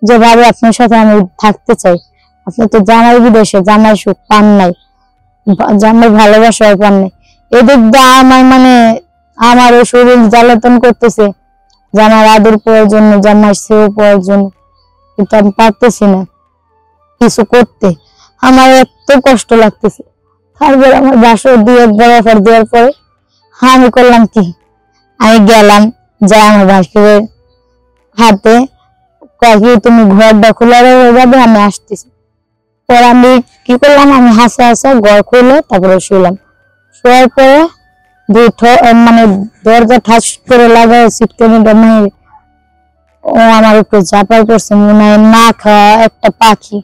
যেভাবে আপনার সাথে আমি থাকতে চাই। আপনি তো জামাই বিদেশে, জামাই সুখ পান নাই, জামাই ভালোবাসা পান নাই। এদিক দিয়ে আমার আমার ওই শরীর জ্বালাতন করতেছে, জামার আদর পাওয়ার জন্য, জামার সেও পাওয়ার জন্য, কিন্তু আমি পারতেছি না কিছু করতে। আমার এত কষ্ট লাগতেছে। তারপর আমার বাসর দিয়ে একবার অফার দেওয়ার পরে আমি করলাম কি, আমি গেলাম যা আমার ভাসুরের হাতে, কয়েকি তুমি ঘরটা খোলা হয়ে যাবে, আমি আসতেছি। পর আমি কি করলাম, আমি হাসা হাসা ঘর খুলে তারপরে শুলাম। শোয়ার পরে দরজা ঠাস করে লাগায় সিটকানিটা মেরে ও আমার উপরে ঝাঁপাই পড়ছে। মনে হয় না খাওয়া একটা পাখি,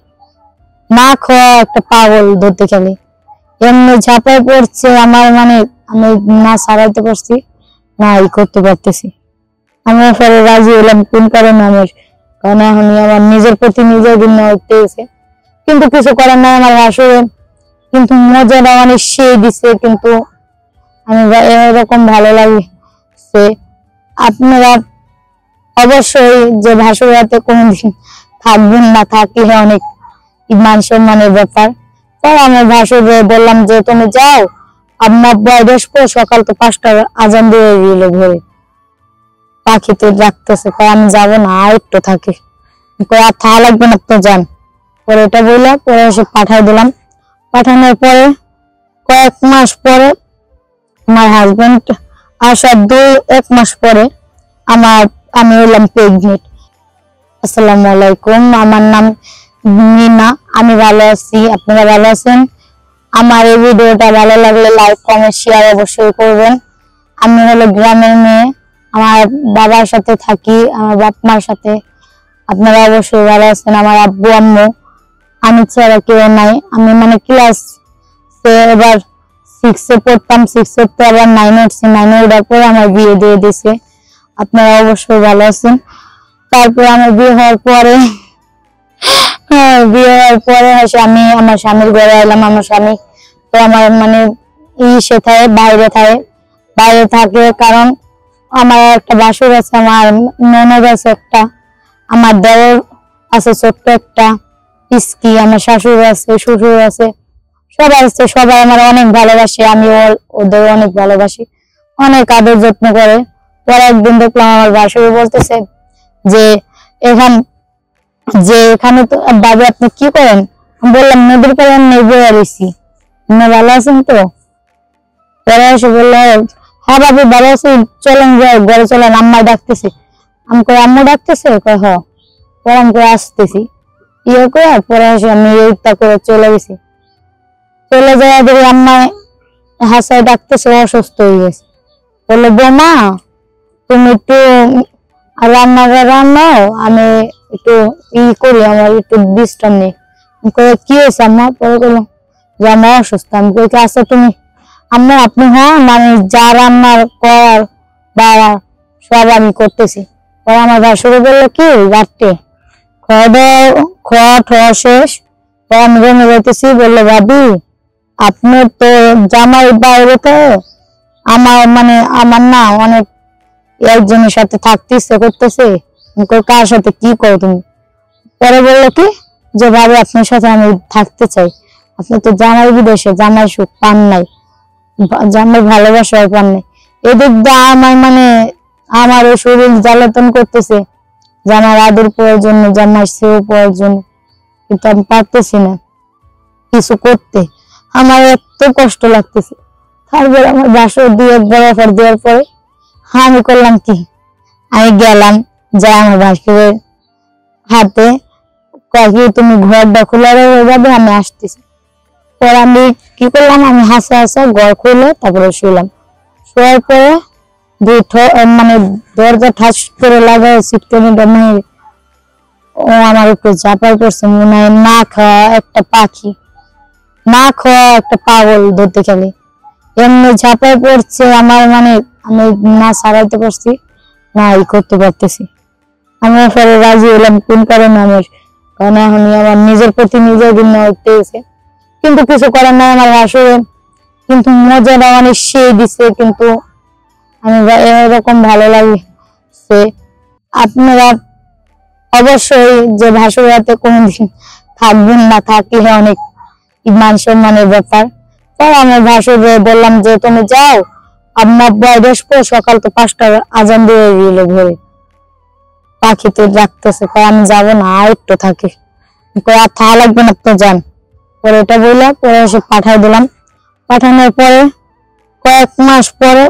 না খাওয়া একটা পাগল ধরতে গেলে এমনি ঝাঁপাই পড়ছে আমার। আমি না সারাইতে পারছি না করতে পারতেছি। আমি পরে রাজি হলাম কোন কারণে আমার, কারণ এখন আমার নিজের প্রতি নিজের দিন উঠতেছে, কিন্তু কিছু করার নাই। আমার আসলে কিন্তু মজাটা সে দিছে, কিন্তু আমি এরকম ভালো লাগছে। আপনারা অবশ্যই যে ভাসুর হাতে কোনোদিন থাকবেন না, থাকলে অনেক মান সম্মানের ব্যাপার। পর আমার ভাসুর বললাম যে তুমি যাও, আমার বয়স পর সকাল তো 5টার আজান দিয়ে গেল ভোরে, পাখি তো রাখতেছে, আমি যাবো না, আর একটু থাকি, আর থা লাগবে না, তো যান। পরে এটা বললাম, পরে এসে পাঠাই দিলাম। পাঠানোর পরে কয়েক মাস পরে আমার হাজবেন্ড আসার 1 মাস পরে আমি হলাম প্রেগনেন্ট। আসসালামু আলাইকুম, আমার নাম মিনা, আমি ভালো আছি, আপনারা ভালো আছেন? আমার এই ভিডিওটা ভালো লাগলে লাইক কমেন্ট শেয়ার অবশ্যই করবেন। আমি হলো গ্রামের মেয়ে, আমার বাবার সাথে থাকি, আমার বাপ মার সাথে। আপনারা অবশ্যই ভালো আছেন। আমার আব্বু আম্মু, আমি ছাড়া কেউ নাই। আমি ক্লাস এবার 6-এ পড়তাম, 6-এর তো আবার 9-এ উঠছি, 9-এ উঠার পরে আমার বিয়ে দিয়ে দিছে। আপনারা অবশ্যই ভালো আছেন। তারপরে আমার বিয়ে হওয়ার পরে আমি আমার স্বামীর ঘরে এলাম। আমার স্বামী তো আমার সে থাকে বাইরে থাকে, কারণ আমার একটা বাসুর আছে, আমার ননদ আছে একটা, আমার দেওর আছে ছোট্ট একটা ইস্কি, আমার শাশুড় আছে, শ্বশুর আছে, সবাই আছে। সবাই আমার অনেক ভালোবাসে, আমি ওদের অনেক ভালোবাসি, অনেক আদর যত্ন করে। পরে একদিন দেখলাম আমার বাসুর বলতেছে যে এখানে তো বাবু আপনি কি করেন? বললাম নদীর পাড়ে নেবে আছি, ভালো আছেন তো? পরে এসে বললো হ্যাঁ বাবু ভালো আছি, চলেন যাই ঘরে চলেন, আম্মা ডাকতেছে। আমি কই আম্মু ডাকতেছে? কয় হ। পরে আমি করে আসতেছি, করে পরে এসে আমি এইটা করে চলে গেছি। চলে যাওয়া দেখি আম্মা হাসায় ডাকতেছে, অসুস্থ হয়ে গেছে। বললো বৌমা তুমি একটু রান্নাও, আমি একটু করি, আমার একটু বিশ্রাম নেই। কি হয়েছে আম্মা? পরে বললো যে আমার অসুস্থ। আমি কই আচ্ছা তুমি আম্মা আপনি হন, আমি যা রান্নার কর বা সব আমি করতেছি। পরে আমার ভাসুরে বললো কি রাত্রে খাওয়া শেষ, পরে আমি রুমে যাইতেছি। বললো ভাবি আপনার তো জামাই বাইরে, তো আমার না অনেক একজনের সাথে থাকতে ইচ্ছে করতেছে। কার সাথে কি করো তুমি? পরে বললো কি যে ভাবি আপনার সাথে আমি থাকতে চাই। আপনি তো জামাই বিদেশে, জামাই সুখ পান নাই, জামাই ভালোবাসা পান নাই। এদিক দিয়ে আমার ওই শরীর জ্বালাতন করতেছে, জামার আদর পাওয়ার জন্য, জামার সেও পাওয়ার জন্য, কিন্তু আমি পারতেছি না কিছু করতে। আমার এত কষ্ট লাগতেছে। তারপর আমার বাসর দিয়ে একবার অফার দেওয়ার পরে আমি করলাম কি, আমি গেলাম যা আমার ভাসুরের হাতে, কয়েকি তুমি ঘরটা খোলা হয়ে যাবে, আমি আসতেছি। পর আমি কি করলাম, আমি হাসা হাসা ঘর খুলে তারপরে শুলাম। শোয়ার পরে দরজা ঠাস করে লাগায় সিটকানিটা মেরে ও আমার উপরে ঝাঁপাই পড়ছে। মনে হয় না খাওয়া একটা পাখি, না খাওয়া একটা পাগল ধরতে গেলে এমনি ঝাঁপাই পড়ছে আমার। আমি না সারাইতে পারছি না করতে পারতেছি। আমি পরে রাজি হলাম কোন কারণে আমার, কারণ এখন আমার নিজের প্রতি নিজের দিন উঠতেছে, কিন্তু কিছু করার নাই। আমার আসলে কিন্তু মজাটা সে দিছে, কিন্তু আমি এরকম ভালো লাগছে। আপনারা অবশ্যই যে ভাসুর হাতে কোনোদিন থাকবেন না, থাকলে অনেক মান সম্মানের ব্যাপার। পরে আমি ভাসুরে বললাম যে তুমি যাও, আমার বয়স পর সকাল তো 5টার আজান দিয়ে গেল ভোরে, পাখি তো ডাকতেছে, আমি যাবো না, আর একটু থাকি, আর থাকা লাগবে না, তো যান। পরে এটা বললাম, পরে এসে পাঠাই দিলাম। পাঠানোর পরে কয়েক মাস পরে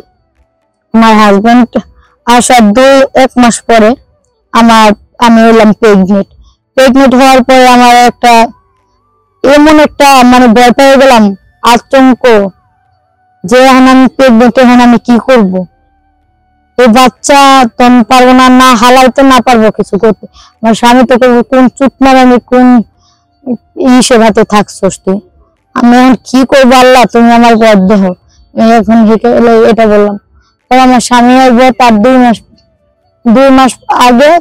আমার হাজবেন্ড আসার 1 মাস পরে আমি হলাম প্রেগনেন্ট। প্রেগনেন্ট হওয়ার পরে আমার এমন একটা মানে ভয় পেয়ে গেলাম, আতঙ্ক, যে এখন আমি প্রেগনেন্ট, এখন আমি কি করব? এই বাচ্চা তো আমি পারবো না, না হালাইতে, না পারবো কিছু করতে। আমার স্বামী তো কোন চুপ মারানি, কোন সেবাতে থাকছোস তুই, আমি এখন কি করবো? আল্লাহ তুমি আমার পথ দেহ। আমি এখন এটা বললাম। আমার স্বামী আসবে তার 2 মাস আগে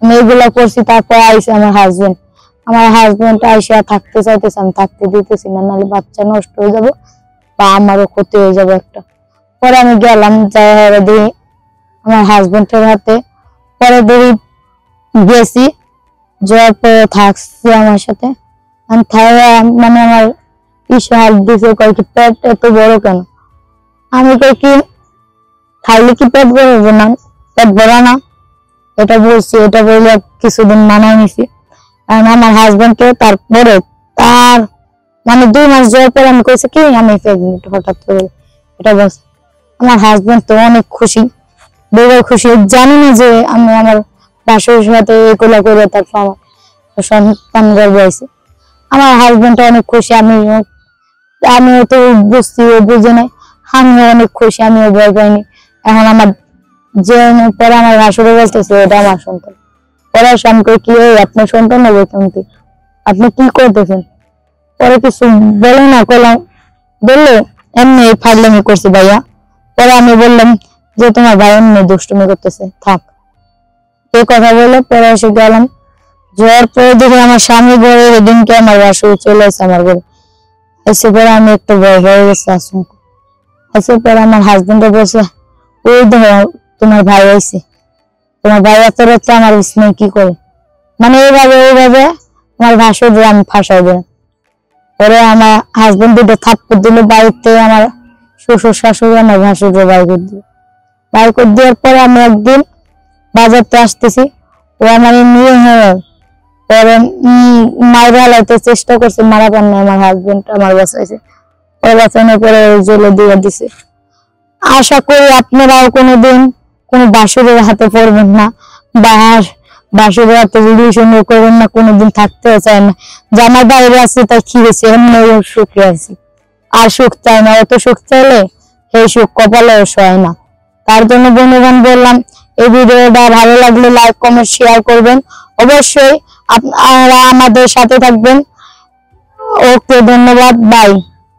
আমি এগুলা করছি। তারপর আইসে আমার হাজবেন্ড আইসা থাকতে চাইতেছে, আমি থাকতে দিতেছি না, নাহলে বাচ্চা নষ্ট হয়ে যাবে বা আমারও ক্ষতি হয়ে যাবে একটা। পরে আমি গেলাম, যাই দেখি আমার হাজবেন্ডের হাতে। পরে দেখি গেছি, যাওয়ার পরে থাকছি আমার সাথে। মানে আমার হাত দিছে, কয় কি পেট এত বড় কেন? আমি কই কি খাইলে কি পেট বড় না? পেট বড় না, এটা বলছি। এটা বলে কিছুদিন মানায় নিছি। কারণ আমার হাজবেন্ডকে তারপরে তার মানে 2 মাস যাওয়ার পর আমি কইছি কি আমি প্রেগনেন্ট, হঠাৎ করে এটা বলছি। আমার হাজবেন্ড তো অনেক খুশি, বড় খুশি, জানি না যে আমি আমার বাসুর সাথে এগুলা করে তারপর আমার সন্তান গর্ভে হয়েছে। আমার হাজবেন্ড অনেক খুশি, আমিও তো বুঝছি, ও বুঝে নাই, আমিও অনেক খুশি, আমিও ভয় পাইনি। এখন আমার যে পরে আমার ভাসুরে বলতেছে এটা আমার সন্তান। পরে স্বামীকে কি আপনার সন্তান হবে কিন্তু আপনি কি করতেছেন? পরে কিছু বলে না, করলাম বললে এমনি ফাইলামি করছি ভাইয়া। পরে আমি বললাম যে তোমার ভাই এমনি দুষ্টুমি করতেছে, থাক, এই কথা বলে পরে এসে গেলাম। যাওয়ার পরে দেখি আমার স্বামী ঘরে, সেদিনকে আমার ভাসুর চলে এসে আমার ঘরে। এসে পরে আমি একটু ভয় হয়ে গেছি আশঙ্কা। এসে পরে আমার হাজবেন্ডে বলছে ওই দেখো তোমার ভাই আইছে, তোমার ভাই এত রাত্রে আমার বিছানায় কি করে? মানে এইভাবে আমার ভাসুর আমি ফাঁসাই দিলাম। পরে আমার হাজবেন্ড 2টো থাপ্পড় দিল বাড়িতে। আমার শ্বশুর শাশুড়ি আমার ভাসুরকে বাইর করে দিল। বাইর করে দেওয়ার পরে আমি একদিন বাজারতে আসতেছি, ও আমার নিয়ে পরে মাইরা হালাইতে চেষ্টা করছে, মারা পান না। আমার হাজবেন্ড আমার বাঁচাইছে, ওর বাঁচানোর পরে জেলে দিয়ে দিছে। আশা করি আপনারাও কোনোদিন কোনো বাসুরের হাতে পড়বেন না, বা বাসুরের হাতে রিলেশন করবেন না, কোনোদিন থাকতেও চায় না। জামার বাইরে আছে তাই কি হয়েছে, এমনি সুখে আছি, আর সুখ চাই না। অত সুখ চাইলে সেই সুখ কপালেও সয় না। তার জন্য বন্ধুগণ বললাম, এই ভিডিওটা ভালো লাগলে লাইক কমেন্ট শেয়ার করবেন, অবশ্যই আপনারা আমাদের সাথে থাকবেন। ওকে, ধন্যবাদ, বাই।